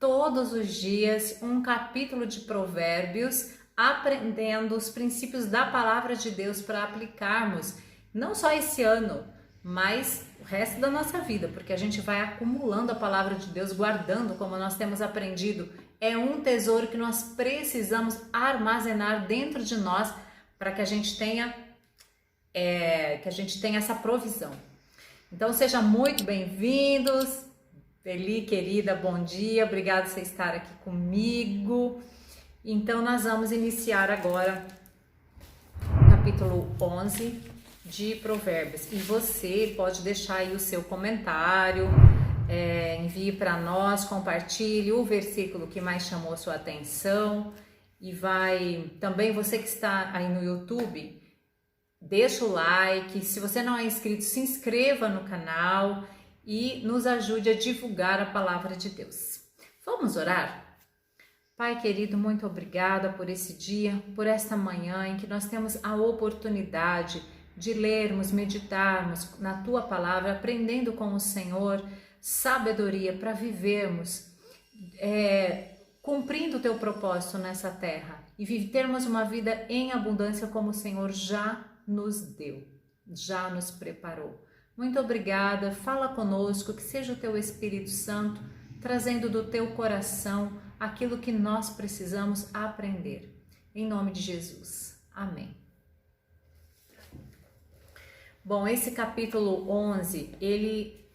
todos os dias um capítulo de Provérbios, aprendendo os princípios da palavra de Deus para aplicarmos não só esse ano, mas o resto da nossa vida, porque a gente vai acumulando a palavra de Deus, guardando como nós temos aprendido. É um tesouro que nós precisamos armazenar dentro de nós para que a gente tenha essa provisão. Então sejam muito bem-vindos. Eli, querida, bom dia, obrigada por você estar aqui comigo. Então nós vamos iniciar agora o capítulo 11 de Provérbios. E você pode deixar aí o seu comentário, envie para nós, compartilhe o versículo que mais chamou a sua atenção. E também você que está aí no YouTube, deixa o like. Se você não é inscrito, se inscreva no canal e nos ajude a divulgar a palavra de Deus. Vamos orar? Pai querido, muito obrigada por esse dia, por esta manhã em que nós temos a oportunidade de lermos, meditarmos na Tua palavra, aprendendo com o Senhor sabedoria para vivermos, cumprindo o Teu propósito nessa terra e termos uma vida em abundância como o Senhor já nos deu, já nos preparou. Muito obrigada, fala conosco, que seja o Teu Espírito Santo trazendo do Teu coração aquilo que nós precisamos aprender. Em nome de Jesus. Amém. Bom, esse capítulo 11, ele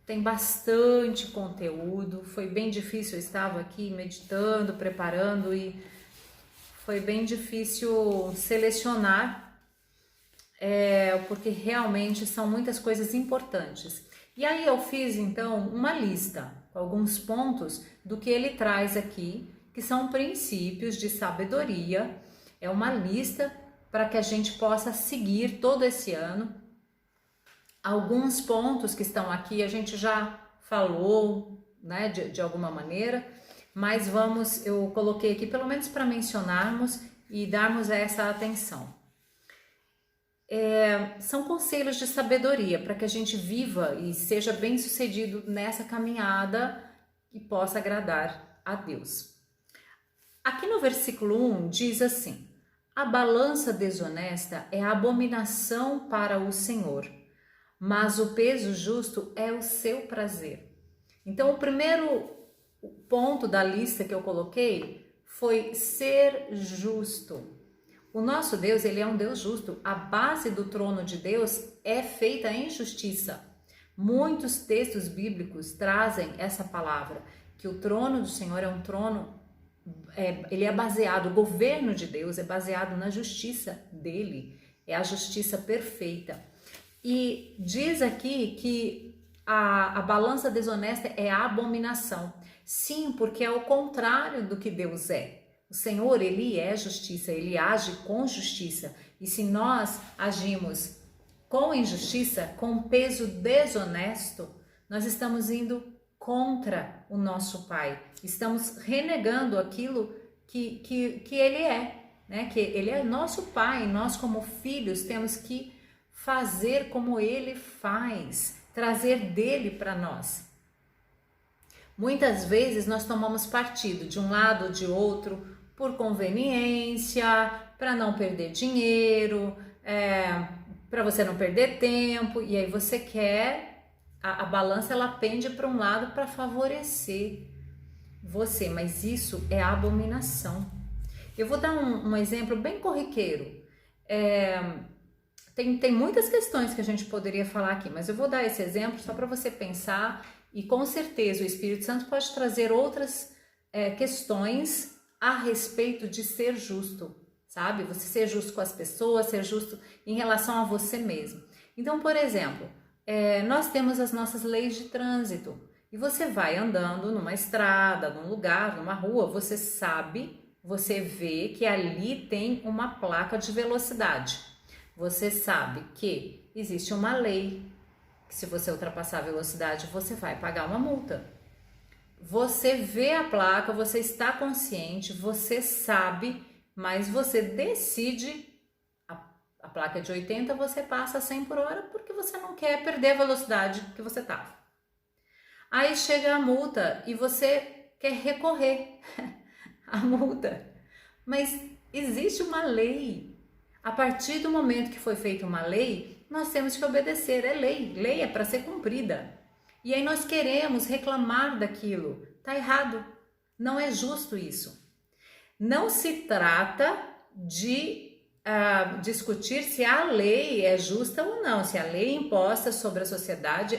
tem bastante conteúdo, foi bem difícil, eu estava aqui meditando, preparando e foi bem difícil selecionar, porque realmente são muitas coisas importantes. E aí eu fiz então uma lista com alguns pontos do que ele traz aqui, que são princípios de sabedoria. É uma lista para que a gente possa seguir todo esse ano. Alguns pontos que estão aqui a gente já falou, né, de alguma maneira, mas eu coloquei aqui pelo menos para mencionarmos e darmos essa atenção. São conselhos de sabedoria para que a gente viva e seja bem sucedido nessa caminhada e possa agradar a Deus. Aqui no versículo 1 diz assim: a balança desonesta é abominação para o Senhor, mas o peso justo é o seu prazer. Então o primeiro ponto da lista que eu coloquei foi ser justo. O nosso Deus, ele é um Deus justo. A base do trono de Deus é feita em justiça. Muitos textos bíblicos trazem essa palavra, que o trono do Senhor é um trono, ele é baseado, o governo de Deus é baseado na justiça dele, é a justiça perfeita. E diz aqui que a balança desonesta é a abominação. Sim, porque é o contrário do que Deus é. O Senhor, ele é justiça, ele age com justiça. E se nós agimos com injustiça, com peso desonesto, nós estamos indo contra o nosso Pai. Estamos renegando aquilo que ele é, né? Que ele é nosso Pai. Nós, como filhos, temos que fazer como ele faz, trazer dele para nós. Muitas vezes nós tomamos partido de um lado ou de outro, por conveniência, para não perder dinheiro, para você não perder tempo, e aí você quer, a balança ela pende para um lado para favorecer você, mas isso é abominação. Eu vou dar um exemplo bem corriqueiro. Tem muitas questões que a gente poderia falar aqui, mas eu vou dar esse exemplo só para você pensar, e com certeza o Espírito Santo pode trazer outras questões a respeito de ser justo, sabe? Você ser justo com as pessoas, ser justo em relação a você mesmo. Então, por exemplo, nós temos as nossas leis de trânsito e você vai andando numa estrada, num lugar, numa rua, você sabe, você vê que ali tem uma placa de velocidade. Você sabe que existe uma lei, que se você ultrapassar a velocidade, você vai pagar uma multa. Você vê a placa, você está consciente, você sabe, mas você decide, a placa é de 80, você passa a 100 por hora porque você não quer perder a velocidade que você estava. Aí chega a multa e você quer recorrer à multa. Mas existe uma lei. A partir do momento que foi feita uma lei, nós temos que obedecer. É lei. Lei é para ser cumprida. E aí nós queremos reclamar daquilo. Tá errado. Não é justo isso. Não se trata de discutir se a lei é justa ou não, se a lei imposta sobre a sociedade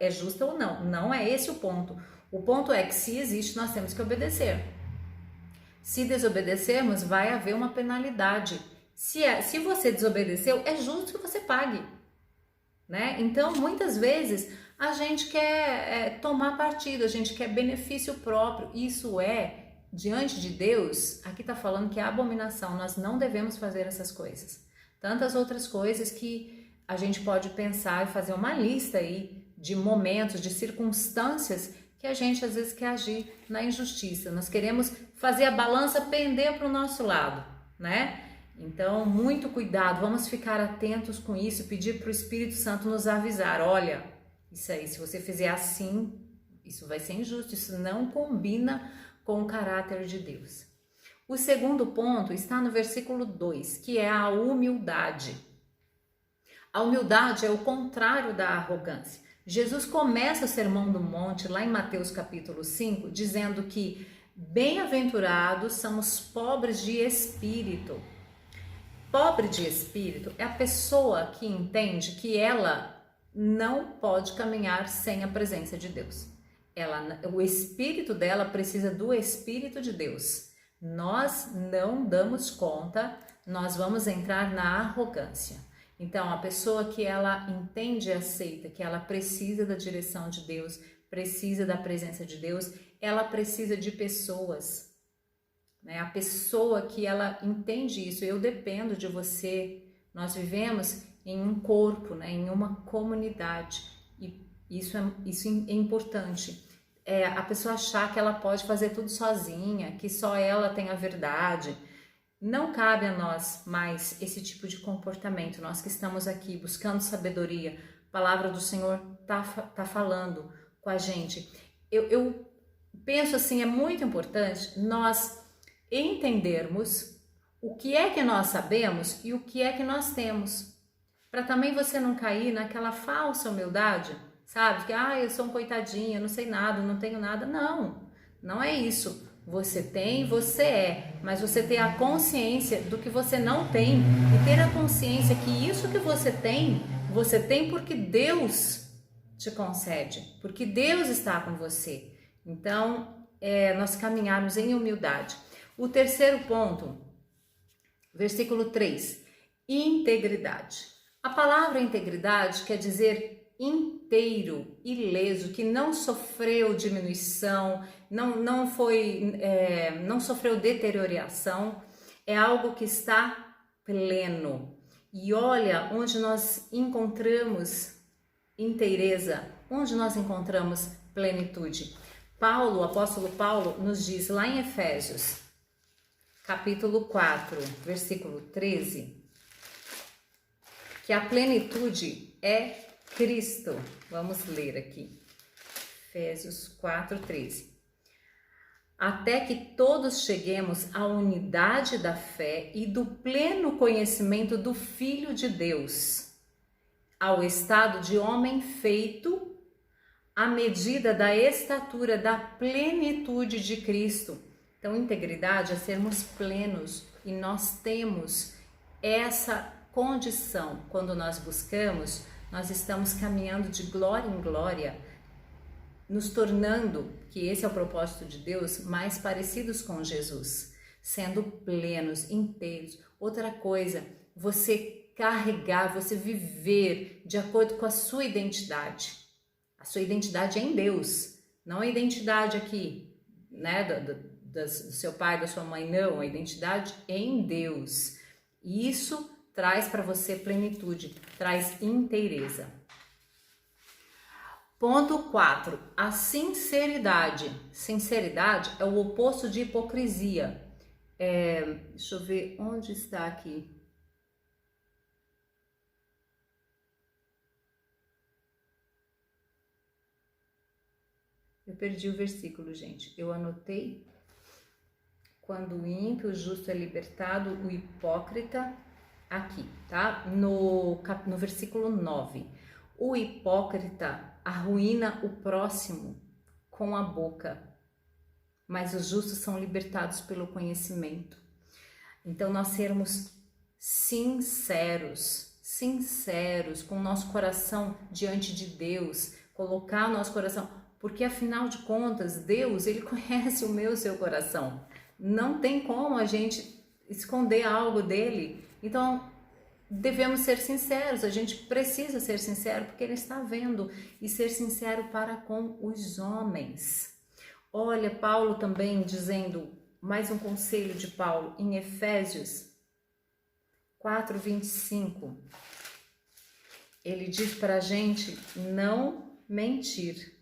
é justa ou não. Não é esse o ponto. O ponto é que se existe, nós temos que obedecer. Se desobedecermos, vai haver uma penalidade. Se você desobedeceu, é justo que você pague, né? Então, muitas vezes, a gente quer tomar partido, a gente quer benefício próprio. Isso diante de Deus, aqui está falando que é abominação, nós não devemos fazer essas coisas. Tantas outras coisas que a gente pode pensar e fazer uma lista aí de momentos, de circunstâncias que a gente às vezes quer agir na injustiça. Nós queremos fazer a balança pender para o nosso lado, né? Então, muito cuidado, vamos ficar atentos com isso, pedir para o Espírito Santo nos avisar, olha, isso aí, se você fizer assim, isso vai ser injusto, isso não combina com o caráter de Deus. O segundo ponto está no versículo 2, que é a humildade. A humildade é o contrário da arrogância. Jesus começa o Sermão do Monte, lá em Mateus capítulo 5, dizendo que bem-aventurados são os pobres de espírito. Pobre de espírito é a pessoa que entende que ela não pode caminhar sem a presença de Deus. O espírito dela precisa do Espírito de Deus. Nós não damos conta, nós vamos entrar na arrogância. Então, a pessoa que ela entende e aceita que ela precisa da direção de Deus, precisa da presença de Deus, ela precisa de pessoas. Né? A pessoa que ela entende isso, eu dependo de você. Nós vivemos em um corpo, né? Em uma comunidade. E isso é importante. A pessoa achar que ela pode fazer tudo sozinha, que só ela tem a verdade. Não cabe a nós mais esse tipo de comportamento. Nós que estamos aqui buscando sabedoria, a palavra do Senhor tá falando com a gente. Eu penso assim, é muito importante nós entendermos o que é que nós sabemos e o que é que nós temos. Para também você não cair naquela falsa humildade, sabe? Que, eu sou um coitadinha, não sei nada, não tenho nada. Não, não é isso. Você tem, você é, mas você ter a consciência do que você não tem e ter a consciência que isso que você tem porque Deus te concede, porque Deus está com você. Então, nós caminharmos em humildade. O terceiro ponto, versículo 3, integridade. A palavra integridade quer dizer inteiro, ileso, que não sofreu diminuição, não sofreu deterioração, é algo que está pleno. E olha onde nós encontramos inteireza, onde nós encontramos plenitude. O apóstolo Paulo nos diz lá em Efésios, capítulo 4, versículo 13, que a plenitude é Cristo. Vamos ler aqui. Efésios 4, 13. Até que todos cheguemos à unidade da fé e do pleno conhecimento do Filho de Deus, ao estado de homem feito à medida da estatura da plenitude de Cristo. Então, integridade é sermos plenos e nós temos essa condição. Quando nós buscamos, nós estamos caminhando de glória em glória, nos tornando, que esse é o propósito de Deus, mais parecidos com Jesus, sendo plenos, inteiros. Outra coisa, você carregar, você viver de acordo com a sua identidade. A sua identidade é em Deus, não a identidade aqui, né, do seu pai, da sua mãe, não, a identidade é em Deus. E isso traz para você plenitude, traz inteireza. Ponto 4, a sinceridade. Sinceridade é o oposto de hipocrisia. Deixa eu ver onde está aqui. Eu perdi o versículo, gente. Eu anotei. Quando o ímpio, o justo é libertado, o hipócrita, aqui, tá? No versículo 9. O hipócrita arruína o próximo com a boca, mas os justos são libertados pelo conhecimento. Então, nós sermos sinceros com o nosso coração diante de Deus, colocar o nosso coração, porque afinal de contas, Deus, Ele conhece o meu e o seu coração. Não tem como a gente esconder algo dele. Então, devemos ser sinceros, a gente precisa ser sincero porque Ele está vendo, e ser sincero para com os homens. Olha, Paulo também dizendo, mais um conselho de Paulo, em Efésios 4:25. Ele diz para a gente não mentir.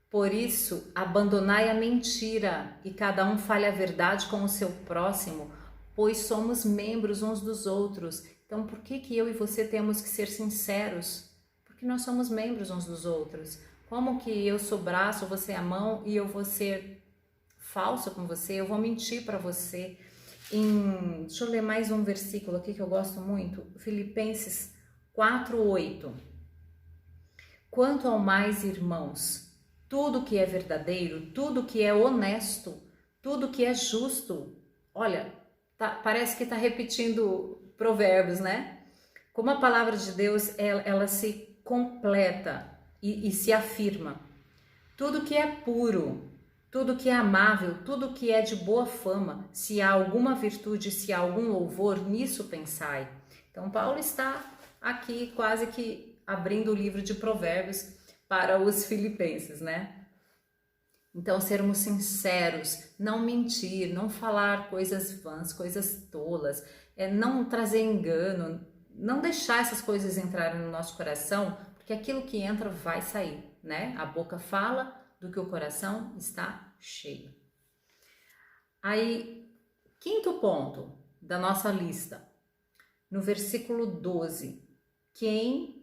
Por isso, abandonai a mentira e cada um fale a verdade com o seu próximo, pois somos membros uns dos outros. Então, por que eu e você temos que ser sinceros? Porque nós somos membros uns dos outros. Como que eu sou braço, você é a mão e eu vou ser falso com você? Eu vou mentir para você. Deixa eu ler mais um versículo aqui que eu gosto muito. Filipenses 4:8. Quanto ao mais, irmãos, tudo que é verdadeiro, tudo que é honesto, tudo que é justo. Olha, parece que está repetindo Provérbios, né? Como a palavra de Deus, ela se completa e se afirma. Tudo que é puro, tudo que é amável, tudo que é de boa fama, se há alguma virtude, se há algum louvor, nisso pensai. Então, Paulo está aqui quase que abrindo o livro de Provérbios para os filipenses, né? Então, sermos sinceros, não mentir, não falar coisas vãs, coisas tolas, não trazer engano, não deixar essas coisas entrarem no nosso coração, porque aquilo que entra vai sair, né? A boca fala do que o coração está cheio. Aí, quinto ponto da nossa lista, no versículo 12, quem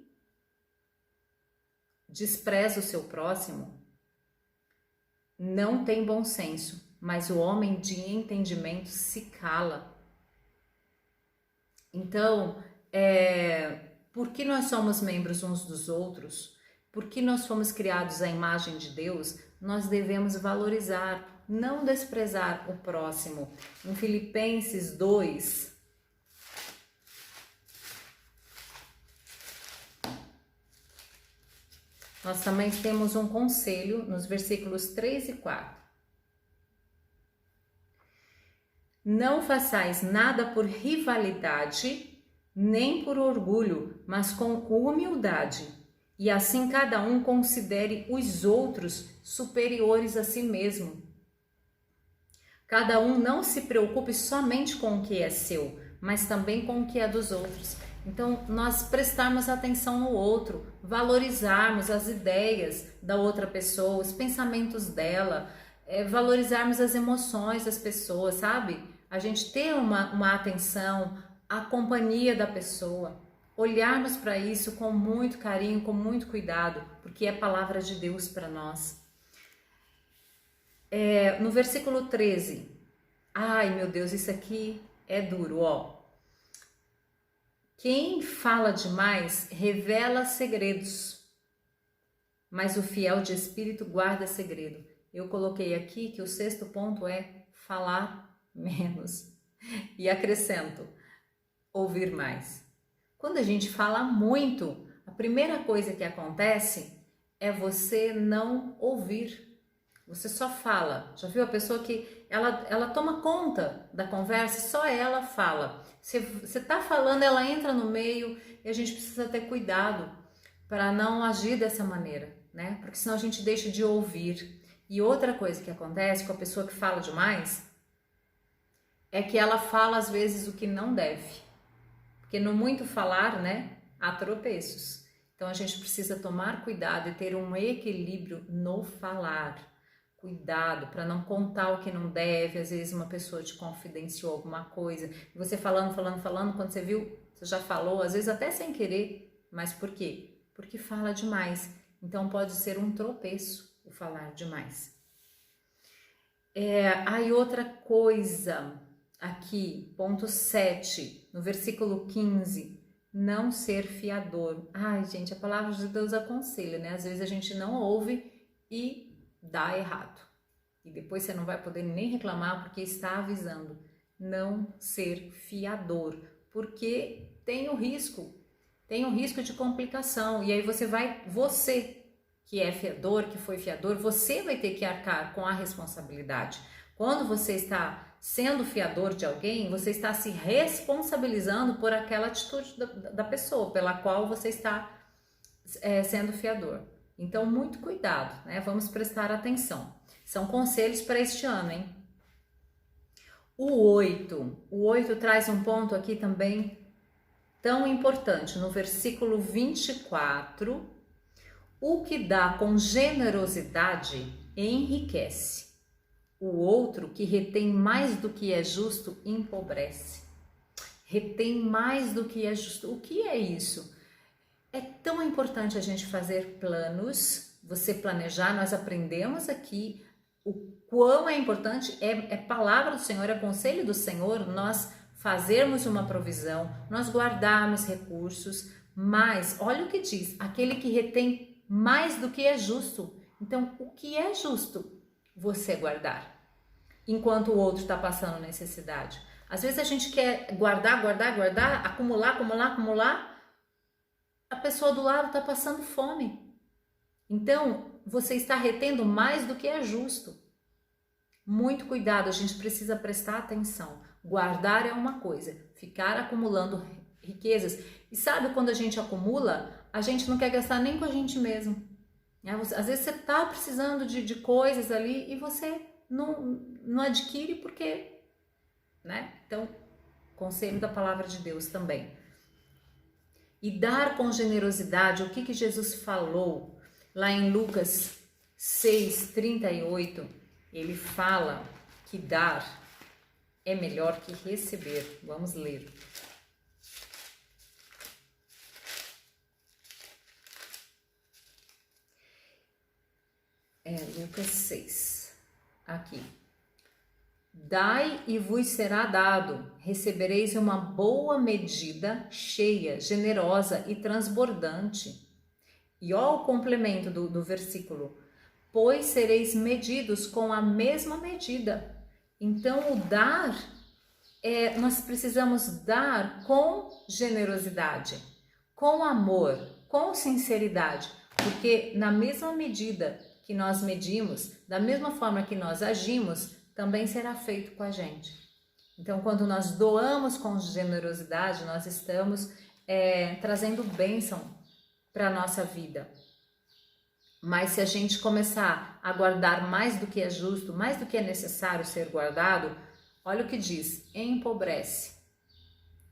despreza o seu próximo não tem bom senso, mas o homem de entendimento se cala. Então, por que nós somos membros uns dos outros, porque nós fomos criados à imagem de Deus, nós devemos valorizar, não desprezar o próximo. Em Filipenses 2, nós também temos um conselho nos versículos 3 e 4. Não façais nada por rivalidade, nem por orgulho, mas com humildade. E assim cada um considere os outros superiores a si mesmo. Cada um não se preocupe somente com o que é seu, mas também com o que é dos outros. Então, nós prestarmos atenção no outro, valorizarmos as ideias da outra pessoa, os pensamentos dela, valorizarmos as emoções das pessoas, sabe? A gente ter uma atenção à companhia da pessoa, olharmos para isso com muito carinho, com muito cuidado, porque é a palavra de Deus para nós. No versículo 13, ai meu Deus, isso aqui é duro, ó. Quem fala demais revela segredos, mas o fiel de espírito guarda segredo. Eu coloquei aqui que o sexto ponto é falar menos. E acrescento, ouvir mais. Quando a gente fala muito, a primeira coisa que acontece é você não ouvir. Você só fala. Já viu a pessoa que ela toma conta da conversa, só ela fala. Você tá falando, ela entra no meio e a gente precisa ter cuidado para não agir dessa maneira, né? Porque senão a gente deixa de ouvir. E outra coisa que acontece com a pessoa que fala demais é que ela fala às vezes o que não deve. Porque no muito falar, né, há tropeços. Então a gente precisa tomar cuidado e ter um equilíbrio no falar. Cuidado para não contar o que não deve. Às vezes uma pessoa te confidenciou alguma coisa e você falando, quando você viu, você já falou, às vezes até sem querer. Mas por quê? Porque fala demais. Então pode ser um tropeço. o falar demais. Aí outra coisa aqui, ponto 7, no versículo 15, não ser fiador. Ai, gente, a palavra de Deus aconselha, né? Às vezes a gente não ouve e dá errado. E depois você não vai poder nem reclamar porque está avisando. Não ser fiador, porque tem o risco de complicação. E aí você que é fiador, que foi fiador, você vai ter que arcar com a responsabilidade. Quando você está sendo fiador de alguém, você está se responsabilizando por aquela atitude da pessoa pela qual você está sendo fiador. Então, muito cuidado, né? Vamos prestar atenção. São conselhos para este ano, hein? O 8 traz um ponto aqui também tão importante, no versículo 24, o que dá com generosidade enriquece, o outro que retém mais do que é justo empobrece. Retém mais do que é justo. O que é isso? É tão importante a gente fazer planos, você planejar. Nós aprendemos aqui o quão é importante, é palavra do Senhor, é conselho do Senhor, nós fazermos uma provisão, nós guardarmos recursos, mas olha o que diz, aquele que retém mais do que é justo. Então, o que é justo você guardar, enquanto o outro está passando necessidade. Às vezes a gente quer guardar, acumular, a pessoa do lado está passando fome. Então, você está retendo mais do que é justo. Muito cuidado, a gente precisa prestar atenção. Guardar é uma coisa, ficar acumulando riquezas. E sabe, quando a gente acumula, a gente não quer gastar nem com a gente mesmo. Às vezes você está precisando de coisas ali e você não adquire porque, né? Então, conselho da palavra de Deus também. E dar com generosidade, o que Jesus falou lá em Lucas 6:38, ele fala que dar é melhor que receber. Vamos ler. Lucas 6, aqui. Dai e vos será dado, recebereis uma boa medida, cheia, generosa e transbordante. E ó o complemento do versículo, pois sereis medidos com a mesma medida. Então o dar, nós precisamos dar com generosidade, com amor, com sinceridade, porque na mesma medida que nós medimos, da mesma forma que nós agimos, também será feito com a gente. Então, quando nós doamos com generosidade, nós estamos trazendo bênção para a nossa vida. Mas se a gente começar a guardar mais do que é justo, mais do que é necessário ser guardado, olha o que diz, empobrece.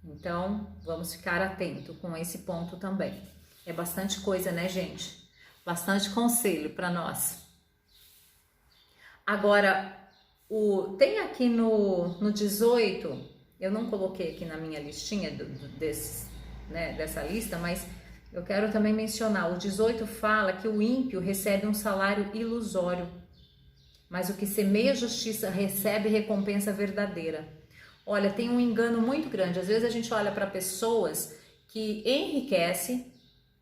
Então, vamos ficar atento com esse ponto também. É bastante coisa, né, gente? Bastante conselho para nós. Agora, tem aqui no 18, eu não coloquei aqui na minha listinha dessa lista, mas eu quero também mencionar, o 18 fala que o ímpio recebe um salário ilusório, mas o que semeia justiça recebe recompensa verdadeira. Olha, tem um engano muito grande, às vezes a gente olha para pessoas que enriquecem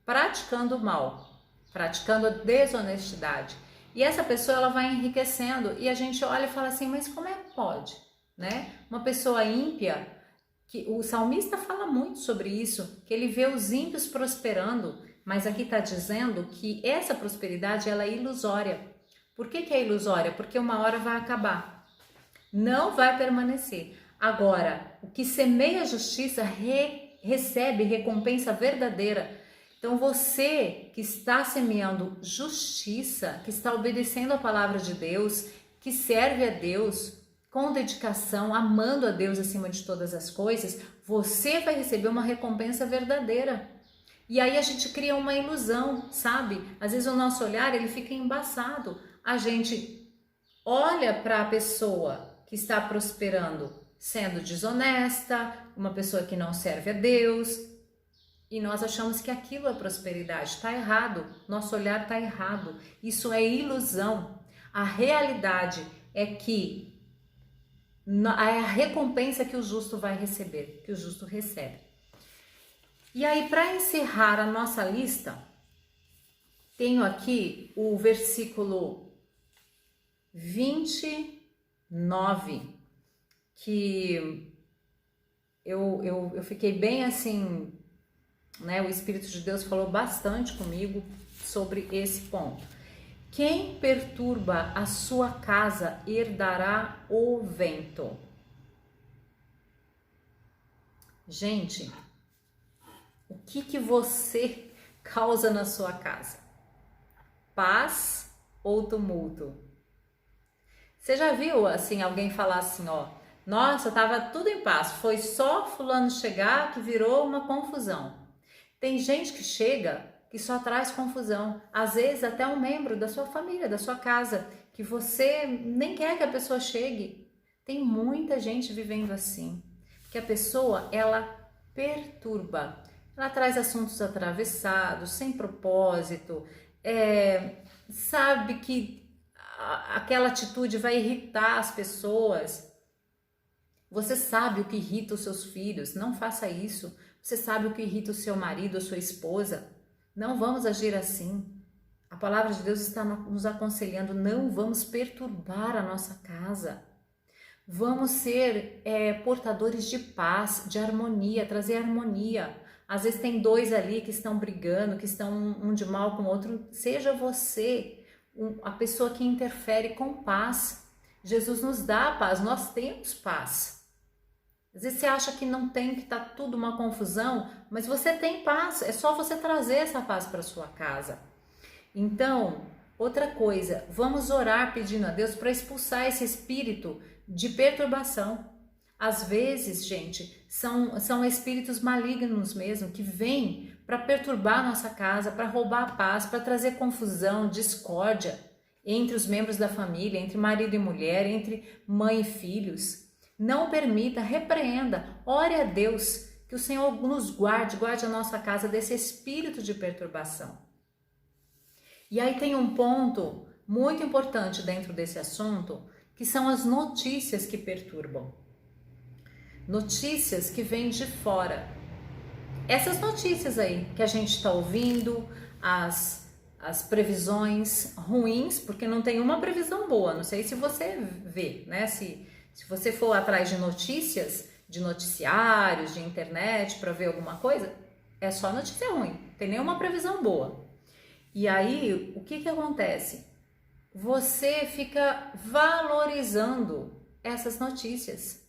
praticando o mal, praticando a desonestidade. E essa pessoa, ela vai enriquecendo e a gente olha e fala assim, mas como é que pode, né? Uma pessoa ímpia, que o salmista fala muito sobre isso, que ele vê os ímpios prosperando, mas aqui está dizendo que essa prosperidade, ela é ilusória. Por que é ilusória? Porque uma hora vai acabar, não vai permanecer. Agora, o que semeia a justiça recebe recompensa verdadeira. Então você que está semeando justiça, que está obedecendo a palavra de Deus, que serve a Deus com dedicação, amando a Deus acima de todas as coisas, você vai receber uma recompensa verdadeira. E aí a gente cria uma ilusão, sabe? Às vezes o nosso olhar ele fica embaçado. A gente olha para a pessoa que está prosperando, sendo desonesta, uma pessoa que não serve a Deus, e nós achamos que aquilo é prosperidade. Está errado, nosso olhar está errado. Isso é ilusão. A realidade é que é a recompensa que o justo vai receber, que o justo recebe. E aí, para encerrar a nossa lista, tenho aqui o versículo 29, que eu fiquei bem assim, né? O Espírito de Deus falou bastante comigo sobre esse ponto. Quem perturba a sua casa herdará o vento. Gente, o que você causa na sua casa? Paz ou tumulto? Você já viu assim alguém falar assim, ó, nossa, tava tudo em paz, foi só fulano chegar que virou uma confusão. Tem gente que chega que só traz confusão, às vezes até um membro da sua família, da sua casa, que você nem quer que a pessoa chegue. Tem muita gente vivendo assim, que a pessoa, ela perturba, ela traz assuntos atravessados, sem propósito, sabe que aquela atitude vai irritar as pessoas. Você sabe o que irrita os seus filhos, não faça isso. Você sabe o que irrita o seu marido ou sua esposa, não vamos agir assim. A palavra de Deus está nos aconselhando, não vamos perturbar a nossa casa. Vamos ser portadores de paz, de harmonia, trazer harmonia. Às vezes tem dois ali que estão brigando, que estão um de mal com o outro. Seja você a pessoa que interfere com paz. Jesus nos dá a paz, nós temos paz. Às vezes você acha que não tem, que está tudo uma confusão, mas você tem paz, é só você trazer essa paz para sua casa. Então, outra coisa, vamos orar pedindo a Deus para expulsar esse espírito de perturbação. Às vezes, gente, são espíritos malignos mesmo, que vêm para perturbar a nossa casa, para roubar a paz, para trazer confusão, discórdia entre os membros da família, entre marido e mulher, entre mãe e filhos. Não permita, repreenda, ore a Deus, que o Senhor nos guarde a nossa casa desse espírito de perturbação. E aí tem um ponto muito importante dentro desse assunto, que são as notícias que perturbam. Notícias que vêm de fora. Essas notícias aí que a gente está ouvindo, as previsões ruins, porque não tem uma previsão boa, não sei se você vê, né? Se você for atrás de notícias, de noticiários, de internet para ver alguma coisa, é só notícia ruim, não tem nenhuma previsão boa. E aí, o que acontece? Você fica valorizando essas notícias.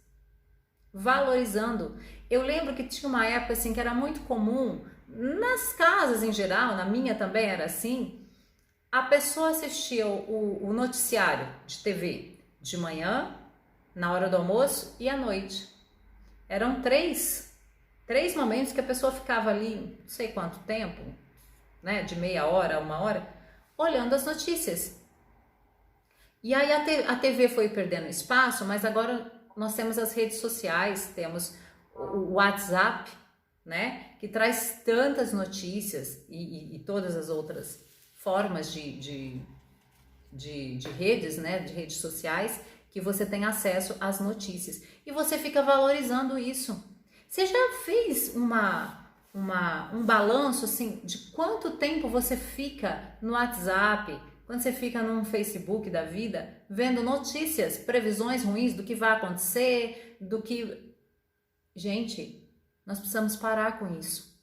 Valorizando. Eu lembro que tinha uma época assim que era muito comum, nas casas em geral, na minha também era assim, a pessoa assistia o noticiário de TV de manhã, na hora do almoço e à noite. Eram três momentos que a pessoa ficava ali, não sei quanto tempo, né, de meia hora a uma hora, olhando as notícias. E aí a TV foi perdendo espaço, mas agora nós temos as redes sociais, temos o WhatsApp, né, que traz tantas notícias e todas as outras formas de redes, né, de redes sociais, que você tem acesso às notícias e você fica valorizando isso. Você já fez um balanço assim de quanto tempo você fica no WhatsApp, quando você fica num Facebook da vida, vendo notícias, previsões ruins do que vai acontecer, do que... Gente, nós precisamos parar com isso.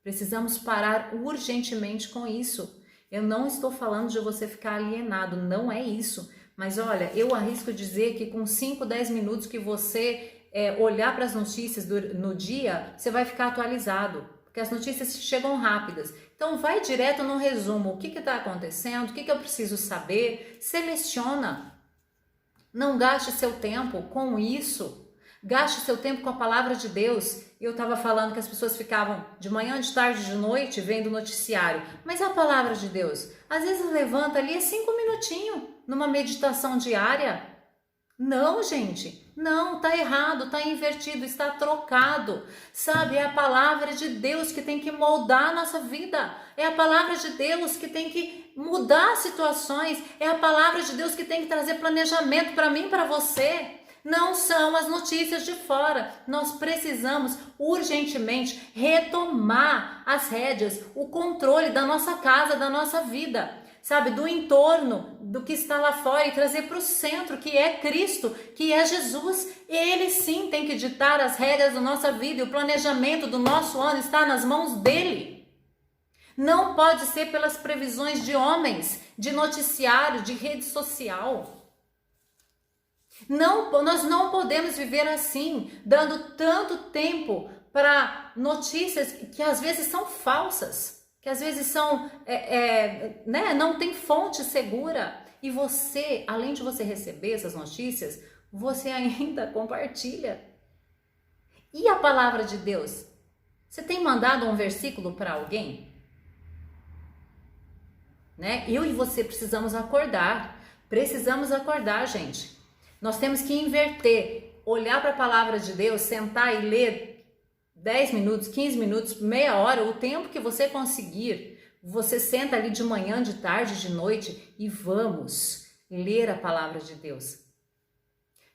Precisamos parar urgentemente com isso. Eu não estou falando de você ficar alienado, não é isso. Mas olha, eu arrisco dizer que com 5, 10 minutos que você olhar para as notícias no dia, você vai ficar atualizado, porque as notícias chegam rápidas. Então vai direto no resumo, o que está acontecendo, o que eu preciso saber, seleciona. Não gaste seu tempo com isso, gaste seu tempo com a palavra de Deus. Eu estava falando que as pessoas ficavam de manhã, de tarde, de noite vendo o noticiário, mas a palavra de Deus, às vezes levanta ali 5 minutinhos, numa meditação diária, Não, gente, não, tá errado, tá invertido, está trocado, sabe? É a palavra de Deus que tem que moldar a nossa vida, é a palavra de Deus que tem que mudar situações, é a palavra de Deus que tem que trazer planejamento para mim e para você. Não são as notícias de fora. Nós precisamos urgentemente retomar as rédeas, o controle da nossa casa, da nossa vida, sabe, do entorno, do que está lá fora e trazer para o centro, que é Cristo, que é Jesus. Ele sim tem que ditar as regras da nossa vida e o planejamento do nosso ano está nas mãos dele. Não pode ser pelas previsões de homens, de noticiário, de rede social. Não, nós não podemos viver assim, dando tanto tempo para notícias que às vezes são falsas, que às vezes são, né, não tem fonte segura. E você, além de você receber essas notícias, você ainda compartilha. E a palavra de Deus? Você tem mandado um versículo para alguém? Né? Eu e você precisamos acordar, gente. Nós temos que inverter, olhar para a palavra de Deus, sentar e ler 10 minutos, 15 minutos, meia hora, o tempo que você conseguir. Você senta ali de manhã, de tarde, de noite e vamos ler a palavra de Deus.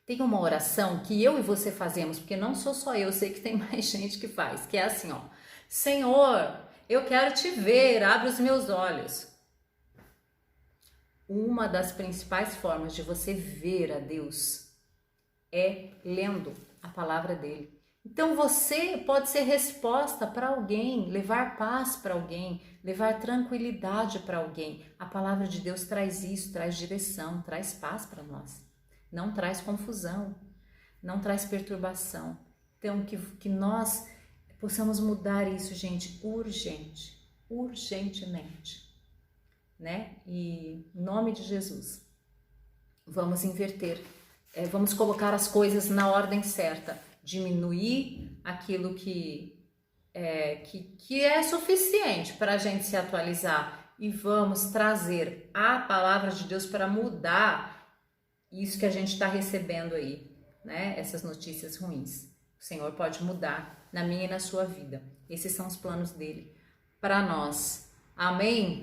Tem uma oração que eu e você fazemos, porque não sou só eu, sei que tem mais gente que faz, que é assim, ó: Senhor, eu quero te ver, abre os meus olhos. Uma das principais formas de você ver a Deus é lendo a palavra dele. Então você pode ser resposta para alguém, levar paz para alguém, levar tranquilidade para alguém. A palavra de Deus traz isso, traz direção, traz paz para nós. Não traz confusão, não traz perturbação. Então que nós possamos mudar isso, gente, urgentemente. Né? E em nome de Jesus, vamos inverter, vamos colocar as coisas na ordem certa, diminuir aquilo que é suficiente para a gente se atualizar e vamos trazer a palavra de Deus para mudar isso que a gente está recebendo aí, né? Essas notícias ruins. O Senhor pode mudar na minha e na sua vida. Esses são os planos dele para nós. Amém?